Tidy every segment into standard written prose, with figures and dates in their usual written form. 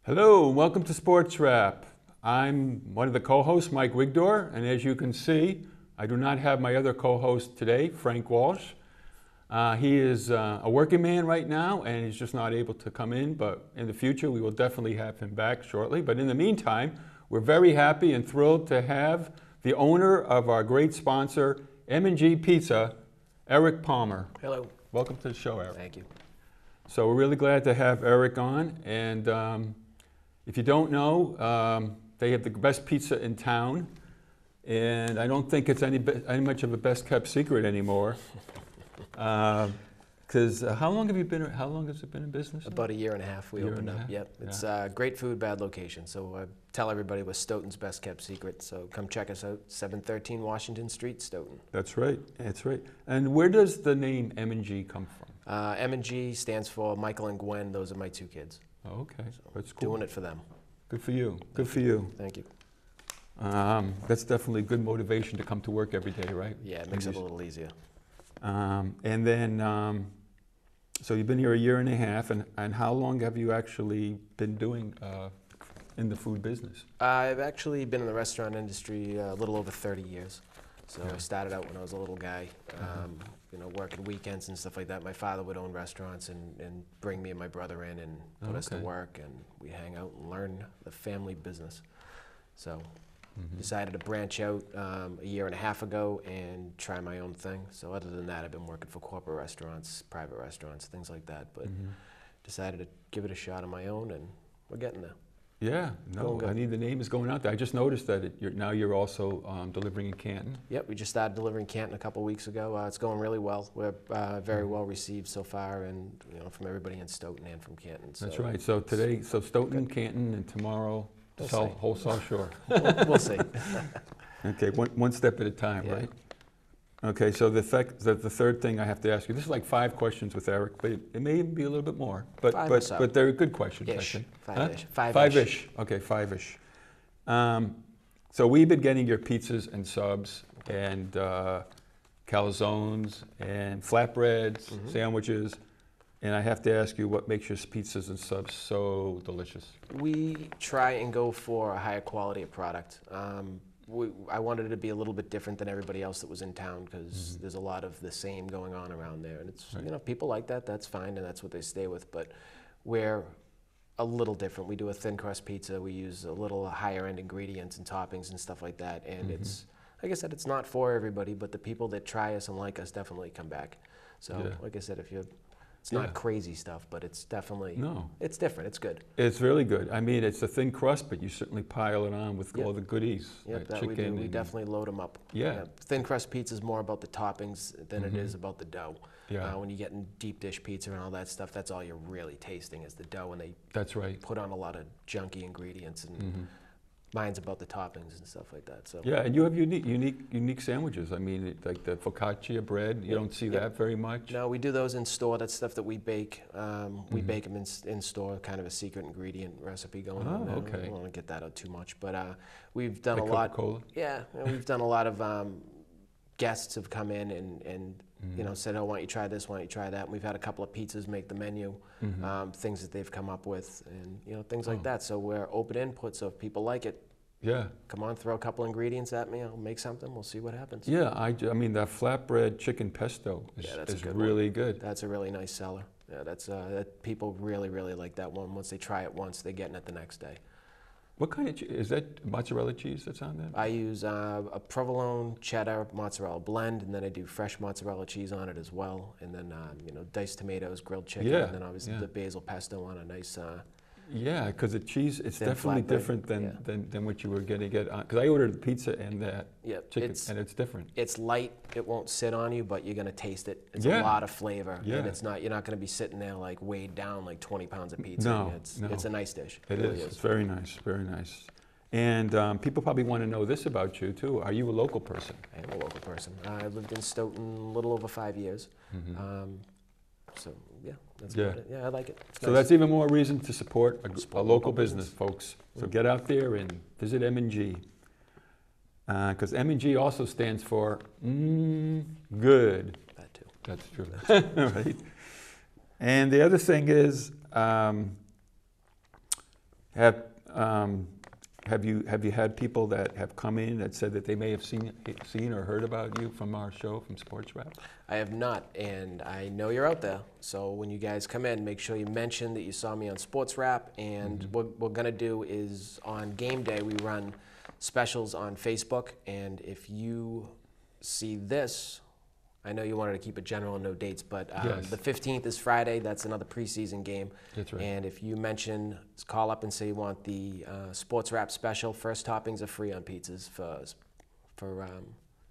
Hello, and welcome to Sports Wrap. I'm one of the co-hosts, Mike Wigdor, and as you can see, I do not have my other co-host today, Frank Walsh. He is a working man right now, and he's just not able to come in, but in the future, we will definitely have him back shortly. But in the meantime, we're very happy and thrilled to have the owner of our great sponsor, M&G Pizza, Eric Palmer. Hello. Welcome to the show, Eric. Thank you. So we're really glad to have Eric on, and if you don't know, they have the best pizza in town, and I don't think it's any much of a best kept secret anymore. Because how long has it been in business? About a year and a half we opened up. Yep, it's great food, bad location. So I tell everybody we're Stoughton's best kept secret. So come check us out, 713 Washington Street, Stoughton. That's right. That's right. And where does the name M&G come from? M&G stands for Michael and Gwen. Those are my two kids. Oh, okay, so that's cool. Doing it for them. Good for you. Good for you. Thank you. That's definitely good motivation to come to work every day, right? Yeah, it makes it a little easier. And then, so you've been here a year and a half, and how long have you actually been doing in the food business? I've actually been in the restaurant industry a little over 30 years. So I started out when I was a little guy, working weekends and stuff like that. My father would own restaurants and bring me and my brother in and put us to work, and we hang out and learn the family business. So decided to branch out a year and a half ago and try my own thing. So other than that, I've been working for corporate restaurants, private restaurants, things like that. But decided to give it a shot on my own, and we're getting there. Yeah, no, I mean, the name is going out there. I just noticed that now you're also delivering in Canton. Yep, we just started delivering Canton a couple weeks ago. It's going really well. We're very well received so far, and from everybody in Stoughton and from Canton. So that's right. So today, Stoughton, Canton, and tomorrow, whole South Shore. We'll see. Okay, one step at a time, right? Okay, so the third thing I have to ask you, this is like 5 questions with Eric, but it may even be a little bit more. But they're good questions, I think. Five-ish. Huh? Five-ish. Okay, five-ish. So we've been getting your pizzas and subs and calzones and flatbreads, sandwiches, and I have to ask you, what makes your pizzas and subs so delicious? We try and go for a higher quality of product. I wanted it to be a little bit different than everybody else that was in town, because there's a lot of the same going on around there, and it's people like that. That's fine, and that's what they stay with. But we're a little different. We do a thin crust pizza. We use a little higher end ingredients and toppings and stuff like that. And it's, like I said, it's not for everybody, but the people that try us and like us definitely come back. So, like I said, it's not crazy stuff, but it's definitely, it's different. It's good. It's really good. I mean, it's a thin crust, but you certainly pile it on with all the goodies. Yep, that we do. We definitely load them up. Yeah. Thin crust pizza is more about the toppings than it is about the dough. Yeah. When you get in deep dish pizza and all that stuff, that's all you're really tasting is the dough, and they put on a lot of junky ingredients, and mine's about the toppings and stuff like that. So yeah, and you have unique sandwiches. I mean, like the focaccia bread, you don't see that very much. No, we do those in store. That's stuff that we bake. We bake them in store, kind of a secret ingredient recipe going on there. Okay. I don't want to get that out too much, but we've done like a lot. Coca-Cola? Yeah, we've done a lot of guests have come in and said, oh, why don't you try this, why don't you try that? And we've had a couple of pizzas make the menu, things that they've come up with, and things like that. So we're open input, so if people like it, come on, throw a couple ingredients at me, I'll make something, we'll see what happens. Yeah, I mean, that flatbread chicken pesto is really good. That's a really nice seller. Yeah, that people really, really like that one. Once they try it once, they're getting it the next day. What kind of is that? Mozzarella cheese that's on that? I use a provolone cheddar mozzarella blend, and then I do fresh mozzarella cheese on it as well, and then diced tomatoes, grilled chicken, and then obviously the basil pesto on a nice. Yeah, because the cheese, it's definitely different than what you were going to get on. Because I ordered the pizza and that chicken, and it's different. It's light. It won't sit on you, but you're going to taste it. It's a lot of flavor, and it's not. You're not going to be sitting there like weighed down like 20 pounds of pizza. No, it's a nice dish. It really is. It's very nice, very nice. And people probably want to know this about you too. Are you a local person? I am a local person. I lived in Stoughton a little over 5 years. So yeah, that's about it. Yeah, I like it. It's so that's even more reason to support a local business, folks. So get out there and visit M&G. Because M&G also stands for good. That too. That's true. Right. And the other thing is, Have have you had people that have come in that said that they may have seen or heard about you from our show, from Sports Wrap? I have not, and I know you're out there. So when you guys come in, make sure you mention that you saw me on Sports Wrap. And what we're gonna do is on game day we run specials on Facebook, and if you see this, I know you wanted to keep it general and no dates, but Yes. the 15th is Friday. That's another preseason game. That's right. And if you mention, call up and say you want the Sports Wrap special, first toppings are free on pizzas for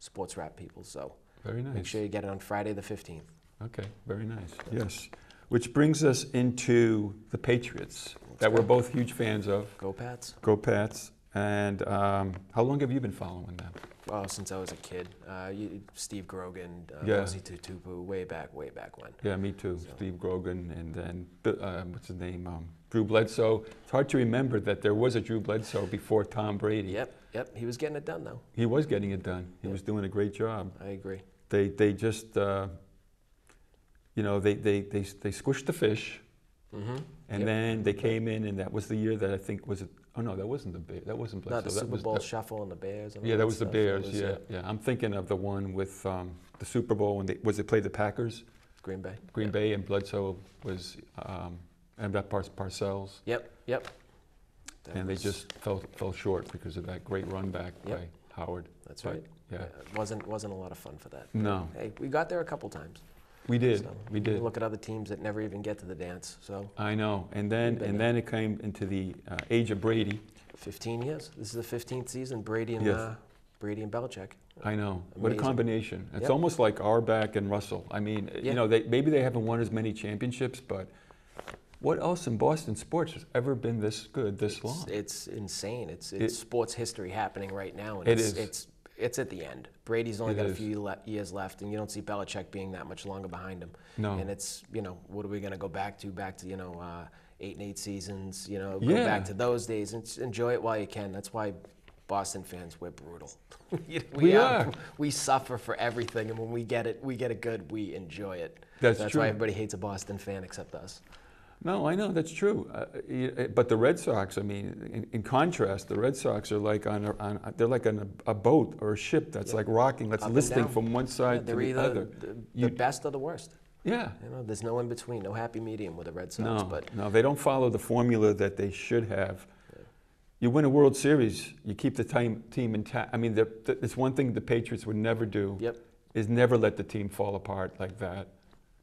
Sports Wrap people. So Very nice. make sure you get it on Friday the 15th. Okay, very nice. Yes. Which brings us into the Patriots that we're both huge fans of. Go Pats. Go Pats. And how long have you been following them? Oh, since I was a kid. Steve Grogan, Yeah. Rosie Tutupu, way back when. Yeah, me too. So- Steve Grogan, and then what's his name? Drew Bledsoe. It's hard to remember that there was a Drew Bledsoe before Tom Brady. Yep. He was getting it done though. He was getting it done. He Yeah. was doing a great job. I agree. They just they squished the fish, Mm-hmm. and then they came in, and that was the year that I think was it. Oh no, that wasn't the Bears. That wasn't Bledsoe. Not the that Super was Bowl shuffle and the Bears. And Yeah, all that was the stuff. Bears. That was, Yeah. I'm thinking of the one with the Super Bowl when they played the Packers, Green Bay. Green Bay, and Bledsoe was and that Parcells, Yep. That and they was- just fell short because of that great run back Yep. by Howard. That's But, right. Yeah. It wasn't a lot of fun for that. No, Hey, we got there a couple times. we did. So We you did. look at other teams that never even get to the dance. So I know. And then it came into the age of Brady. 15 years. This is the 15th season. Brady and Yes. Belichick. I know. What a Amazing. combination. It's Yep. almost like Auerbach and Russell. I mean, Yeah. maybe they haven't won as many championships, but what else in Boston sports has ever been this good this long? It's insane. It's It- sports history happening right now, and It it's, is. it's at the end. Brady's only It got is. a few years left, and you don't see Belichick being that much longer behind him. No. And it's what are we going to go back to? 8-8 seasons. Go Yeah. back to those days and enjoy it while you can. That's why Boston fans, we're brutal. We are. We suffer for everything, and when we get it good. We enjoy it. That's That's true. why everybody hates a Boston fan except us. No, I know, that's true. But the Red Sox, I mean, in contrast, the Red Sox are like they're like on a boat or a ship that's like rocking, that's Up and listing down. from one side to They're the either other. the best or the worst. Yeah. There's no in between, no happy medium with the Red Sox. No, But no, they don't follow the formula that they should have. You win a World Series, you keep the team intact. I mean, it's one thing the Patriots would never do. Yep. Is never let the team fall apart like that.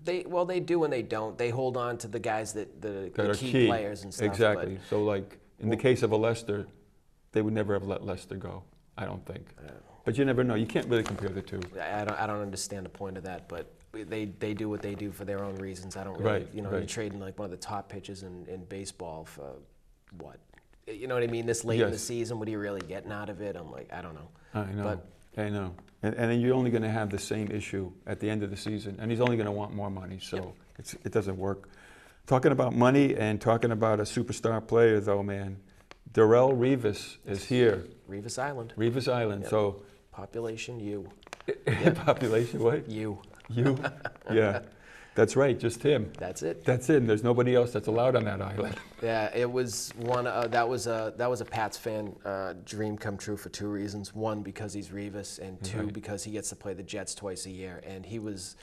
They do and they don't. They hold on to the guys the That are key players and stuff. Exactly. So, like in the case of a Lester, they would never have let Lester go. I don't think. But you never know. You can't really compare the two. But I don't understand the point of that. But they do what they do for their own reasons. I don't really. Right, You're right. trading like one of the top pitchers in baseball for what? You know what I mean? This late in the Yes. season, what are you really getting out of it? I'm like, I don't know. I know. But- I know. And then you're only going to have the same issue at the end of the season, and he's only going to want more money. So Yep. it doesn't work. Talking about money and talking about a superstar player, though, man, Darrelle Revis is here. Revis Island. Revis Island. Yep. So Population you. population, what? You. You? Yeah. That's right. Just him. That's it. That's it. And there's nobody else that's allowed on that island. Yeah, it was one. That was a Pats fan dream come true for two reasons. One, because he's Revis, and two, Right. because he gets to play the Jets twice a year. And he was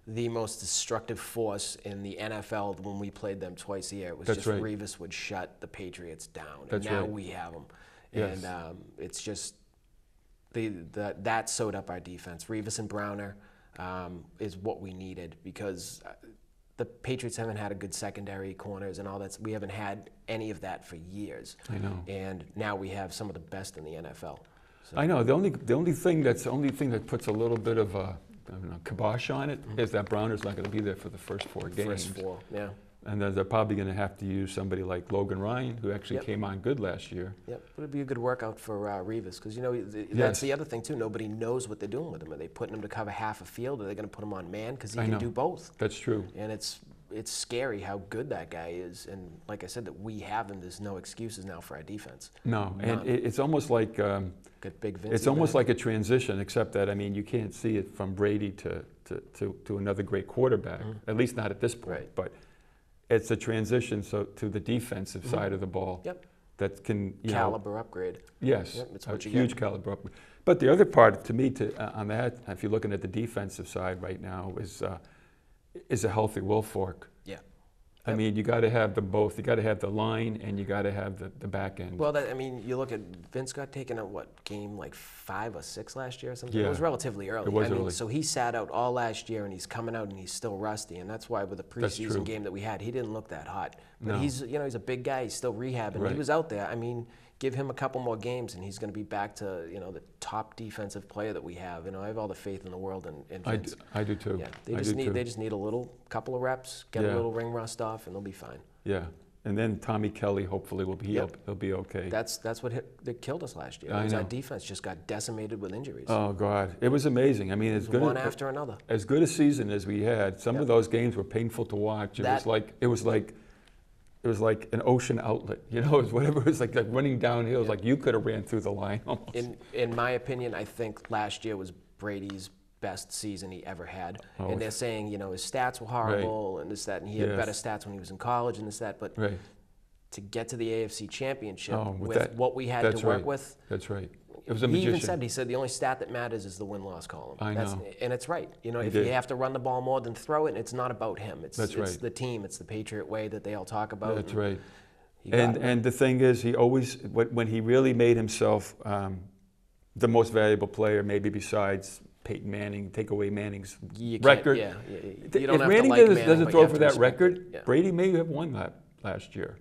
the most destructive force in the NFL when we played them twice a year. It was That's just right. Revis would shut the Patriots down, That's and now right. we have him. Yes. And it's just that sewed up our defense. Revis and Browner is what we needed because. The Patriots haven't had a good secondary, corners, and all that. We haven't had any of that for years. I know. And now we have some of the best in the NFL. So, I know. The only thing that puts a little bit of a kibosh on it is that Browner's not going to be there for the first four games. first four, yeah. And then they're probably going to have to use somebody like Logan Ryan, who actually Yep. came on good last year. Yep, but it'd be a good workout for Revis because Yes. that's the other thing too. Nobody knows what they're doing with him. Are they putting him to cover half a field? Or are they going to put him on man? Because he I can know. do both. That's true. And it's scary how good that guy is. And like I said, that we have him. There's no excuses now for our defense. No, and None. it's almost like Got big Vince. it's almost like a transition, except that I mean you can't see it from Brady to another great quarterback, at least not at this point. Right. But it's a transition to the defensive side of the ball. Yep. that can, Caliber upgrade. Yes, Yep, it's a what you huge get. caliber upgrade. But the other part, to me, on that, if you're looking at the defensive side right now, is a healthy Wilfork. Yeah. I mean, you got to have them both. You got to have the line, and you got to have the back end. Well, I mean, you look at Vince got taken out, what, game like 5 or 6 last year or something? Yeah. It was relatively early. It was I mean, early. so he sat out all last year, and he's coming out, and he's still rusty, and that's why with the preseason true. game that we had, he didn't look that hot. But No. he's a big guy. He's still rehabbing. Right. He was out there. I mean, give him a couple more games, and he's going to be back to the top defensive player that we have. I have all the faith in the world in Vince. I do too. Yeah, they just need a couple of reps, get a little ring rust off, and they'll be fine. Yeah, and then Tommy Kelly hopefully he'll be okay. That's what that killed us last year. I know. Our defense just got decimated with injuries. Oh God, it was amazing. I mean, One after another. As good a season as we had, some of those games were painful to watch. It was like an ocean outlet. It was whatever. It was like running downhill. It was like you could have ran through the line almost. In my opinion, I think last year was Brady's best season he ever had. Oh. And they're saying, his stats were horrible and this, that, and he had better stats when he was in college and this, that. But to get to the AFC Championship with what we had to work with. That's right. It was a magician. He said the only stat that matters is the win-loss column. I know. And it's right. If you have to run the ball more than throw it, it's not about him. It's the team. It's the Patriot way that they all talk about. That's right. And the thing is, he always, when he really made himself the most valuable player, maybe besides Peyton Manning, take away Manning's record. You don't If have Manning to like doesn't throw for that respect record, Brady may have won that last year.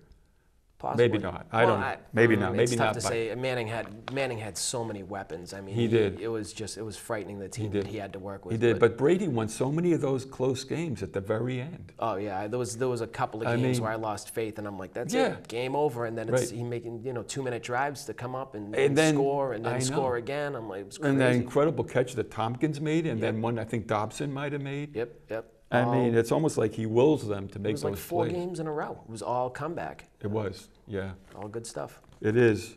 Possibly. Maybe not. I don't know. Maybe not. Maybe it's not. Tough to say. Manning had so many weapons. I mean, he did. It was frightening, the team that he had to work with. He did. But Brady won so many of those close games at the very end. Oh yeah, there was a couple of games where I lost faith, and I'm like, that's it, game over. And then he making 2-minute drives to come up and then score and then score again. I'm like, it was crazy. And that incredible catch that Tompkins made, and then one I think Dobson might have made. Yep. I mean, it's almost like he wills them to make those plays. It was like 4 games in a row. It was all comeback. It was, yeah. All good stuff. It is.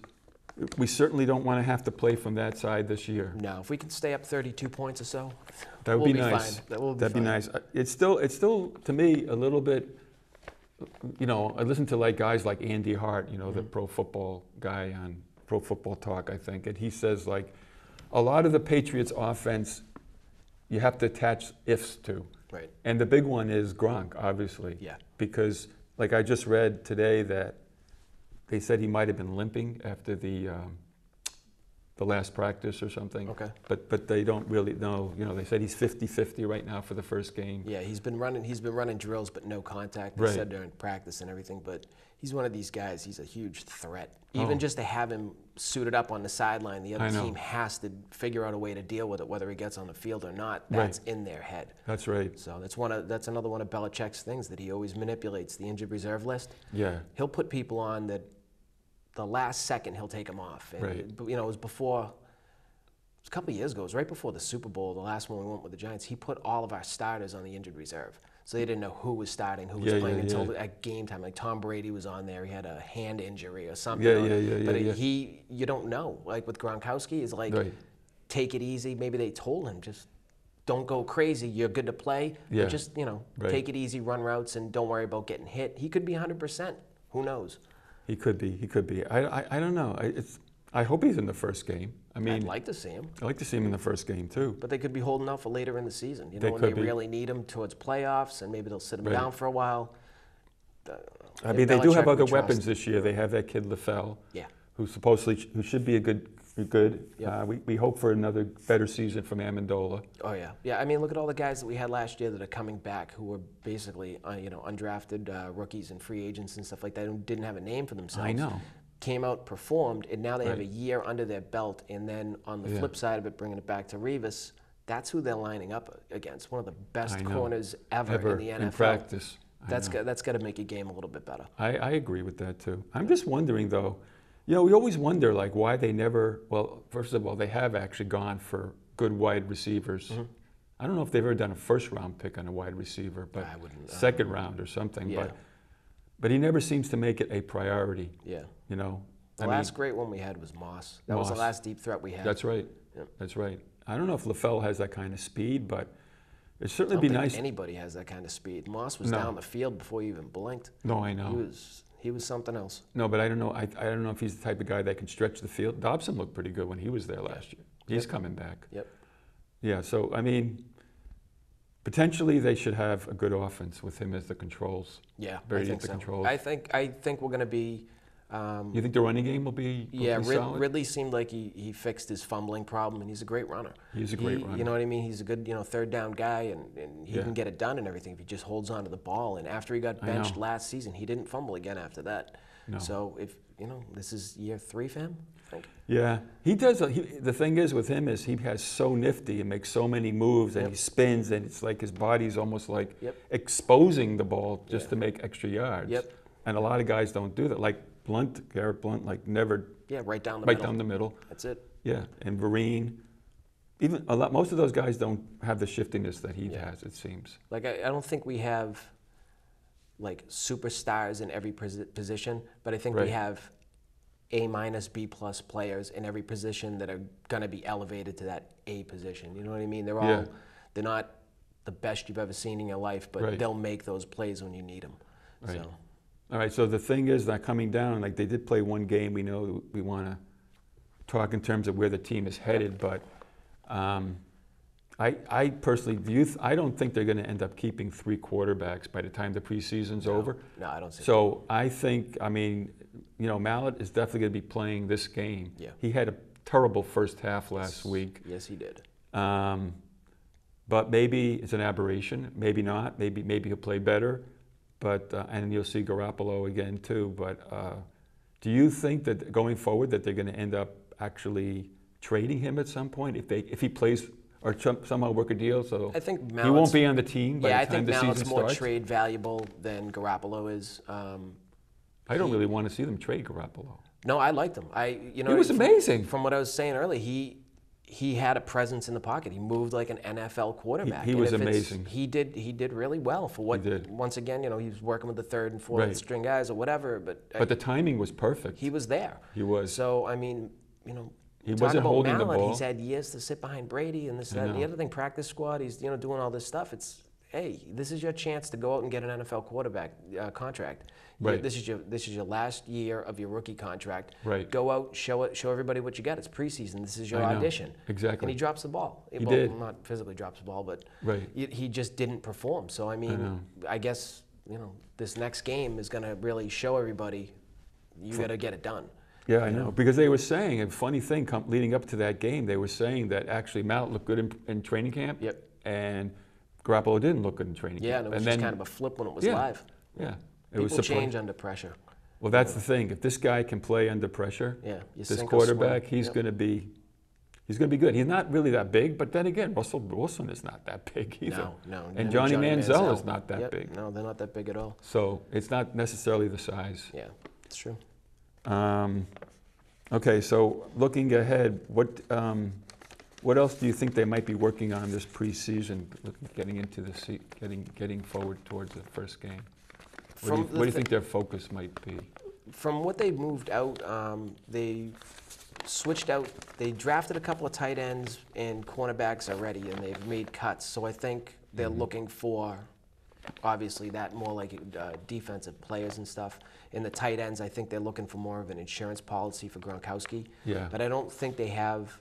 We certainly don't want to have to play from that side this year. No, if we can stay up 32 points or so, that would be nice. That'd be nice. It's still to me a little bit. I listen to guys like Andy Hart, the pro football guy on Pro Football Talk, I think, and he says a lot of the Patriots' offense, you have to attach ifs to. Right. And the big one is Gronk, obviously. Yeah. Because, I just read today that they said he might have been limping after the last practice or something. Okay. But they don't really know. They said he's 50-50 right now for the first game. Yeah, he's been running drills, but no contact. They said during practice and everything. But he's one of these guys. He's a huge threat. Even just to have him suited up on the sideline, the other team has to figure out a way to deal with it, whether he gets on the field or not. That's in their head. That's right. So that's another one of Belichick's things that he always manipulates, the injured reserve list. Yeah. He'll put people on that the last second he'll take them off. And it was before. It was a couple of years ago. It was right before the Super Bowl, the last one we went with the Giants. He put all of our starters on the injured reserve. So they didn't know who was starting, who was playing until at game time. Like Tom Brady was on there. He had a hand injury or something. But you don't know. Like with Gronkowski, is take it easy. Maybe they told him just don't go crazy. You're good to play. But just take it easy, run routes, and don't worry about getting hit. He could be 100%. Who knows? He could be. He could be. I don't know. I hope he's in the first game. I mean, I'd like to see him. I'd like to see him in the first game too. But they could be holding out for later in the season. When they really need him towards playoffs, and maybe they'll sit him down for a while. I mean, they do have other weapons this year. They have that kid LaFell, who should be a good. We hope for another better season from Amendola. Oh yeah. I mean, look at all the guys that we had last year that are coming back, who were basically undrafted rookies and free agents and stuff like that, who didn't have a name for themselves. I know. Came out, performed, and now they have a year under their belt. And then on the flip side of it, bringing it back to Revis, that's who they're lining up against. One of the best corners ever in the NFL. In practice. That's got to make your game a little bit better. I agree with that too. I'm just wondering though, we always wonder why they never. Well, first of all, they have actually gone for good wide receivers. Mm-hmm. I don't know if they've ever done a first-round pick on a wide receiver, but second round or something. Yeah. But he never seems to make it a priority. Yeah. The last great one we had was Moss. That was the last deep threat we had. That's right. Yep. That's right. I don't know if LaFell has that kind of speed, but it'd certainly be nice. Anybody has that kind of speed. Moss was down the field before he even blinked. No, I know. He was something else. No, but I don't know. I don't know if he's the type of guy that can stretch the field. Dobson looked pretty good when he was there last year. He's coming back. Yep. Yeah. So I mean, potentially they should have a good offense with him as the controls. Yeah, Very I think the so. controls. I think we're going to be. You think the running game will be solid? Ridley seemed like he fixed his fumbling problem, and he's a great runner. He's a great runner. You know what I mean? He's a good third down guy, and he can get it done and everything if he just holds on to the ball. And after he got benched last season, he didn't fumble again after that. No. So if this is year 3 for him, I think. Yeah, he does. The thing is with him is he has so nifty and makes so many moves, and he spins, and it's like his body's almost like exposing the ball just to make extra yards. Yep. And a lot of guys don't do that. Like Garrett Blunt, like never. Yeah, right down the middle. That's it. Yeah, and Vereen, even most of those guys don't have the shiftiness that he has. It seems. Like I don't think we have like superstars in every position, but I think we have A-, B+ players in every position that are going to be elevated to that A position. You know what I mean? They're not the best you've ever seen in your life, but they'll make those plays when you need them. Right. So. All right, so the thing is that coming down, like they did play one game, we know we want to talk in terms of where the team is headed, but I personally I don't think they're going to end up keeping 3 quarterbacks by the time the preseason's over. No, I don't see So I think, Mallett is definitely going to be playing this game. Yeah. He had a terrible first half last week. Yes, he did. But maybe it's an aberration, maybe not, maybe he'll play better. But and you'll see Garoppolo again too. But do you think that going forward that they're going to end up actually trading him at some point if he plays or somehow work a deal? So I think he won't be on the team by the time the season starts. I think Mallett's more trade valuable than Garoppolo is. I don't really want to see them trade Garoppolo. No, I liked him. He was amazing. From what I was saying earlier, he had a presence in the pocket. He moved like an NFL quarterback. He was amazing. He did really well for what. He did. Once again, he was working with the 3rd and 4th string guys or whatever. But the timing was perfect. He was there. He was. So he wasn't holding the ball. He's had years to sit behind Brady and this, that, and the other thing. Practice squad. He's doing all this stuff. It's this is your chance to go out and get an NFL quarterback contract. Right. This is your last year of your rookie contract. Right. Go out, show everybody what you got. It's preseason. This is your audition. Exactly. And he drops the ball. He did. Not physically drops the ball, but he just didn't perform. So I guess this next game is going to really show everybody you got to get it done. Yeah, I know. Because they were saying, a funny thing leading up to that game, they were saying that actually Mallett looked good in training camp. Yep. And Garoppolo didn't look good in training camp. Yeah, and it was just kind of a flip when it was live. Yeah. People change under pressure. Well, that's the thing. If this guy can play under pressure, this quarterback, he's going to be good. He's not really that big, but then again, Russell Wilson is not that big either. No. And Johnny Manziel is not that big. No, they're not that big at all. So it's not necessarily the size. Yeah, it's true. Okay, so looking ahead, what else do you think they might be working on this preseason, getting into getting forward towards the first game? What do you think their focus might be? From what they moved out, they switched out. They drafted a couple of tight ends and cornerbacks already, and they've made cuts. So I think they're looking for, obviously, that more like defensive players and stuff. In the tight ends, I think they're looking for more of an insurance policy for Gronkowski. Yeah. But I don't think they have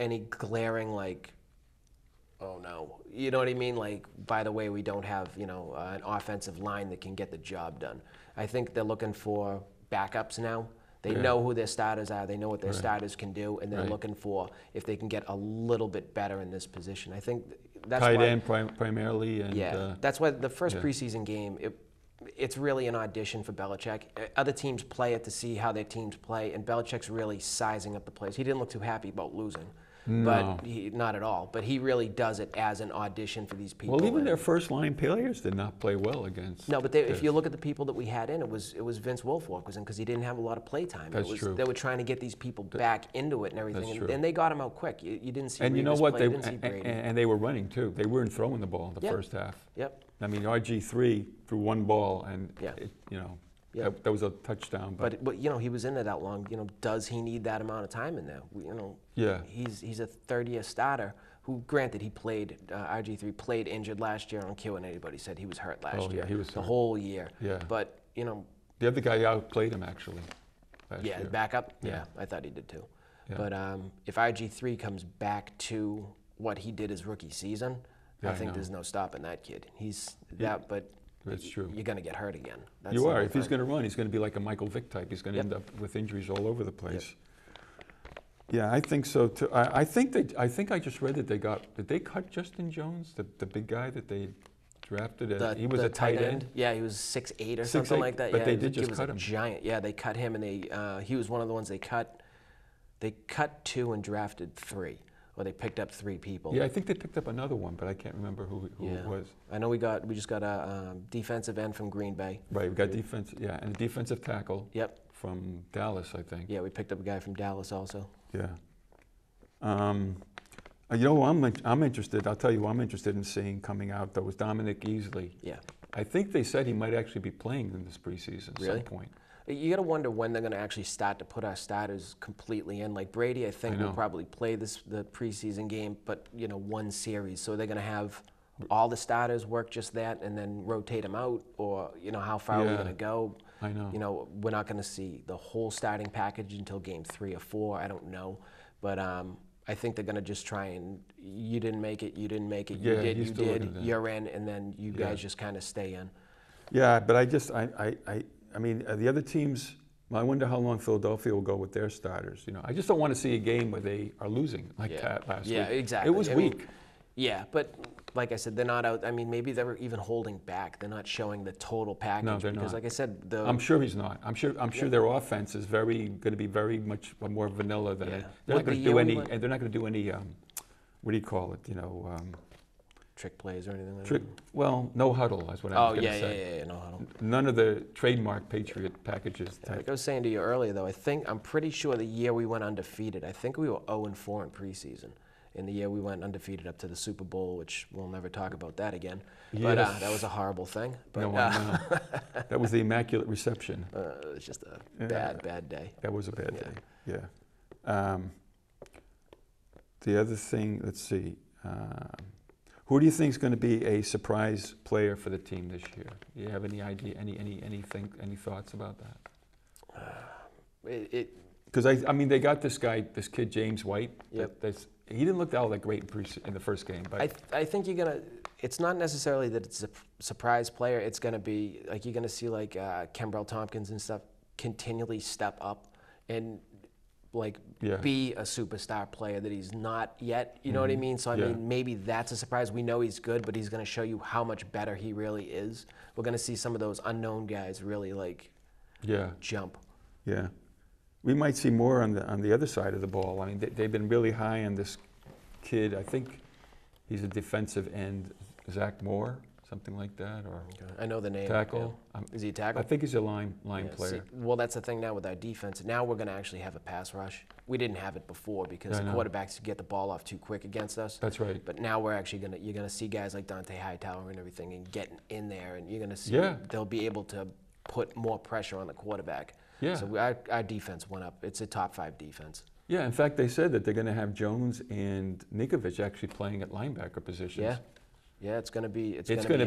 any glaring oh no, you know what I mean? Like, by the way, we don't have, an offensive line that can get the job done. I think they're looking for backups now. They know who their starters are. They know what their starters can do, and they're looking for if they can get a little bit better in this position. I think that's tight why, end primarily. And, that's why the first preseason game, it's really an audition for Belichick. Other teams play it to see how their teams play, and Belichick's really sizing up the players. He didn't look too happy about losing. No. But not at all. But he really does it as an audition for these people. Well, even their first line players did not play well against. No, but if you look at the people that we had in, it was Vince Wilfork was in because he didn't have a lot of play time. That's true. They were trying to get these people back into it and everything, That's true. and they got him out quick. You didn't see. And Revis you know what? play, you didn't see Brady. And they were running too. They weren't throwing the ball in the first half. Yep. I mean, RG3 threw one ball, and that was a touchdown. But he was in there that long. Does he need that amount of time in there? Yeah. He's a third-year starter. Who, granted, he played RG3 played injured last year. I don't care what anybody said. He was hurt last year. He was the hurt. whole year. Yeah. But The other guy outplayed him actually last Yeah, year. backup. Yeah. Yeah, I thought he did too. Yeah. But if RG3 comes back to what he did his rookie season, Yeah, I I think know. there's no stopping that kid. He's that, but That's true. you're going to get hurt again. That's You the are. whole If he's thing. going to run, he's going to be like a Michael Vick type. He's going to Yep. end up with injuries all over the place. Yeah, I think so too. I think I just read that did they cut Justin Jones, the big guy that they drafted? He was the a tight end. Yeah, he was 6'8" or 6'8", something like that. but Yeah, they he was- did just he was cut a him. giant. Yeah, they cut him, and he was one of the ones they cut. They cut 2 and drafted 3, or they picked up 3 people. Yeah, I think they picked up another one, but I can't remember who it was. I know we just got a defensive end from Green Bay. Right, we got defense. Yeah, and a defensive tackle. Yep. From Dallas, I think. Yeah, we picked up a guy from Dallas also. Yeah. You know, I'm interested. I'll tell you, who I'm interested in seeing coming out though was Dominic Easley. Yeah. I think they said he might actually be playing in this preseason at Really? some point. You got to wonder when they're going to actually start to put our starters completely in. Like Brady, I think will probably play the preseason game, but one series. So they're going to have all the starters work just that, and then rotate them out, or how far are we going to go? I know. We're not going to see the whole starting package until game 3 or 4. I don't know, but I think they're going to just try and you didn't make it, you didn't make it, you Yeah, did, he's you still looking did, at that. you're in, and then you guys just kind of stay in. Yeah, but I mean, the other teams. I wonder how long Philadelphia will go with their starters. I just don't want to see a game where they are losing like that last week. Yeah, exactly. It was weak. Yeah, but like I said, they're not out. I mean, maybe they were even holding back. They're not showing the total package. No, they're because not. Like I said, I'm sure he's not. I'm sure their offense is going to be very much more vanilla than it. They're not going to do any. And they're not going to do any. What do you call it? Trick plays or anything like Trick. that. Well, no huddle is what I was going to say. Yeah, no huddle. None of the trademark Patriot packages. Like I was saying to you earlier, though, I'm pretty sure the year we went undefeated, I think we were 0-4 in preseason. In the year we went undefeated up to the Super Bowl, which we'll never talk about that again. But Yes. that was a horrible thing. But, No, I know. That was the Immaculate Reception. it was just a bad day. That was a bad day. Yeah. The other thing, let's see. Who do you think is going to be a surprise player for the team this year? Do you have any idea? Any thoughts about that? Because I mean, they got this kid James White. Yep. He didn't look all that great in the first game, but I think you're gonna. It's not necessarily that it's a surprise player. It's gonna be like you're gonna see like Kembrell Tompkins and stuff continually step up and be a superstar player that he's not yet. You know what I mean? So I mean, maybe that's a surprise. We know he's good, but he's gonna show you how much better he really is. We're gonna see some of those unknown guys really jump. Yeah. We might see more on the other side of the ball. I mean, they've been really high on this kid. I think he's a defensive end, Zach Moore, something like that, or I know the name. tackle. Yeah. Is he a tackle? I think he's a line player. See, well, that's the thing now with our defense. Now we're going to actually have a pass rush. We didn't have it before because I know. quarterbacks get the ball off too quick against us. That's right. But now we're actually you're going to see guys like Dante Hightower and everything and getting in there, and you're going to see they'll be able to put more pressure on the quarterback. Yeah. So our defense went up. It's a top 5 defense. Yeah, in fact, they said that they're going to have Jones and Nikovic actually playing at linebacker positions. Yeah. Yeah, it's going to be It's going to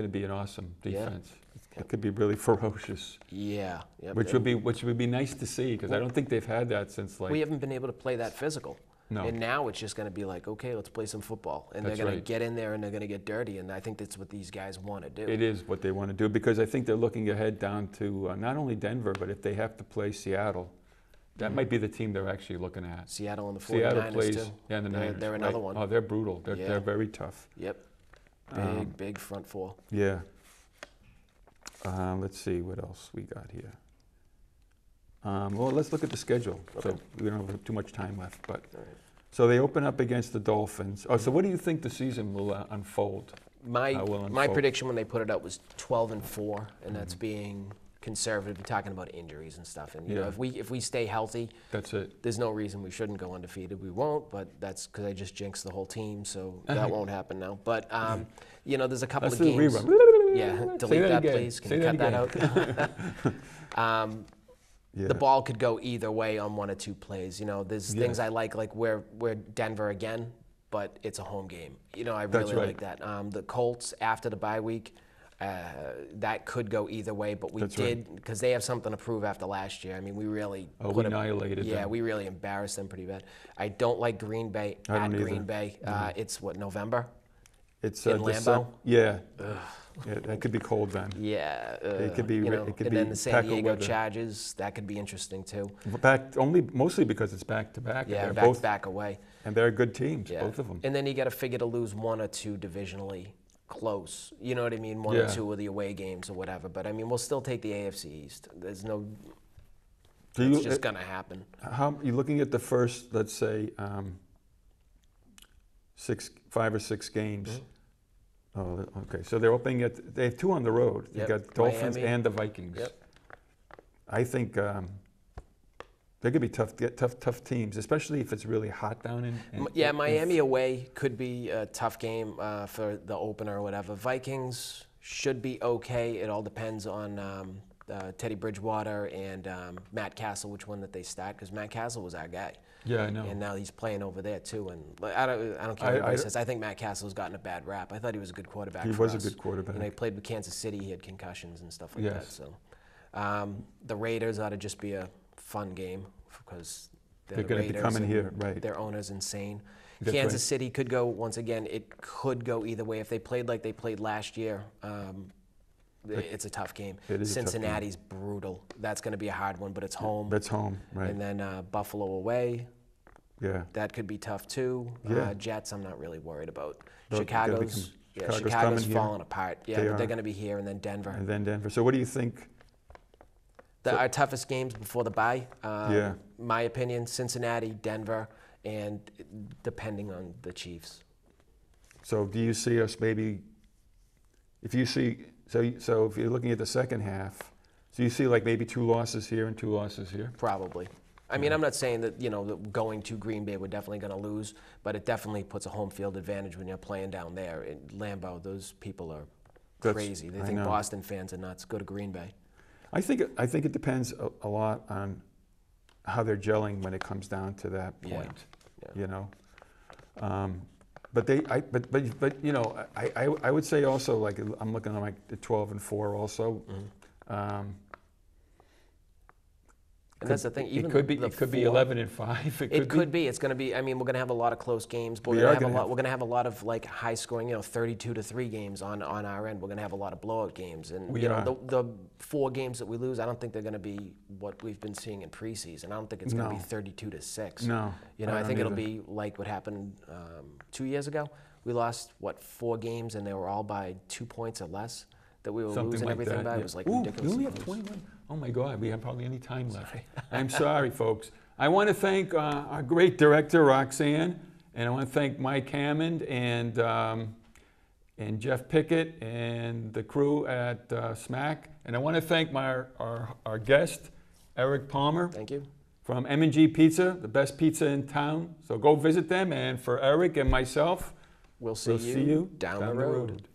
be an awesome defense. It could be really ferocious. Yeah. Yep. Which would be nice to see because I don't think they've had that since we haven't been able to play that physical. No. And now it's just going to be like, okay, let's play some football. And That's they're going right. to get in there and they're going to get dirty. And I think that's what these guys want to do. It is what they want to do because I think they're looking ahead down to not only Denver, but if they have to play Seattle, that might be the team they're actually looking at. Seattle and the 49ers Seattle plays, too. Yeah, and the Niners. They're another one. Oh, they're brutal. They're very tough. Yep. Big front four. Yeah. Let's see what else we got here. Well, let's look at the schedule. Okay. So we don't have too much time left, but All right. so they open up against the Dolphins. Oh, so what do you think the season will unfold? My unfold? prediction when they put it up was 12-4, and that's being conservative. We're talking about injuries and stuff. And you know, if we stay healthy, that's it. There's no reason we shouldn't go undefeated. We won't, but that's because I just jinxed the whole team, so that won't happen now. But you know, there's a couple of games. Yeah, delete that, please. Can you cut that out? The ball could go either way on 1 or 2 plays. You know, there's things I like we're Denver again, but it's a home game. You know, I really like that. The Colts after the bye week, That could go either way, but we That's did, because they have something to prove after last year. I mean, we really we annihilated yeah, them. we really embarrassed them pretty bad. I don't like Green Bay at Green Bay. It's what, November? It's in Lambeau? Yeah. Yeah, that could be cold then. Yeah, It could be. you know, It could and be then the San Packer Diego weather. Chargers, that could be interesting too. Mostly because it's back to back. Yeah, and they're back away. And they're good teams, Yeah. both of them. And then you got to figure to lose one or two divisionally close. You know what I mean? One or two of the away games or whatever. But I mean, we'll still take the AFC East. There's no. It's just gonna happen. How you looking at the first? Let's say 5 or 6 games. Mm-hmm. Oh, okay. So they're opening at. They have 2 on the road. They got Dolphins Miami. and the Vikings. Yep. I think they're gonna be tough teams, especially if it's really hot down in. Yeah, Miami away could be a tough game for the opener or whatever. Vikings should be okay. It all depends on Teddy Bridgewater and Matt Castle, which one that they start, because Matt Castle was our guy. Yeah, I know. And now he's playing over there too. And I don't care what anybody says. I think Matt Castle's gotten a bad rap. I thought he was a good quarterback. He for was us. a good quarterback. You know, he played with Kansas City. He had concussions and stuff like that. Yes. So the Raiders ought to just be a fun game because They're going to be coming here, right? Their owner's insane. That's Kansas right. City could go, once again, it could go either way. If they played like they played last year, it's a tough game. It is a tough game. Cincinnati's brutal. That's going to be a hard one, but it's home. That's home, right? And then Buffalo away. Yeah. That could be tough too. Yeah. Jets, I'm not really worried about. Chicago's Chicago's coming falling here. apart. They Yeah, but are. they're going to be here, and then Denver. And then Denver. So what do you think? Our toughest games before the bye. Yeah. My opinion: Cincinnati, Denver, and depending on the Chiefs. So do you see us maybe? If you see, so if you're looking at the second half, so you see like maybe 2 losses here and 2 losses here. Probably. I mean, I'm not saying that, that going to Green Bay, we're definitely going to lose, but it definitely puts a home field advantage when you're playing down there. In Lambeau, those people are crazy. They think Boston fans are nuts. Go to Green Bay. I think it depends a lot on how they're gelling when it comes down to that point. Yeah. You know, but I would say also, like, I'm looking at like the 12-4 also. Mm-hmm. And that's the thing. Even it could be 11-5. It could be. It's going to be. I mean, we're going to have a lot of close games. But we're going to have a lot of like high scoring. 32-3 games on our end. We're going to have a lot of blowout games. And the 4 games that we lose, I don't think they're going to be what we've been seeing in preseason. I don't think it's going to be 32-6. No. I think it'll be like what happened 2 years ago. We lost 4 games, and they were all by 2 points or less. That we were losing like everything that, by. yeah. It was like Ooh, ridiculous. We only have 21. Oh my God, we have hardly any time left. I'm sorry, folks. I want to thank our great director, Roxanne, and I want to thank Mike Hammond and Jeff Pickett and the crew at SMAC. And I want to thank our guest, Eric Palmer. Thank you. From M&G Pizza, the best pizza in town. So go visit them. And for Eric and myself, we'll see you down the road.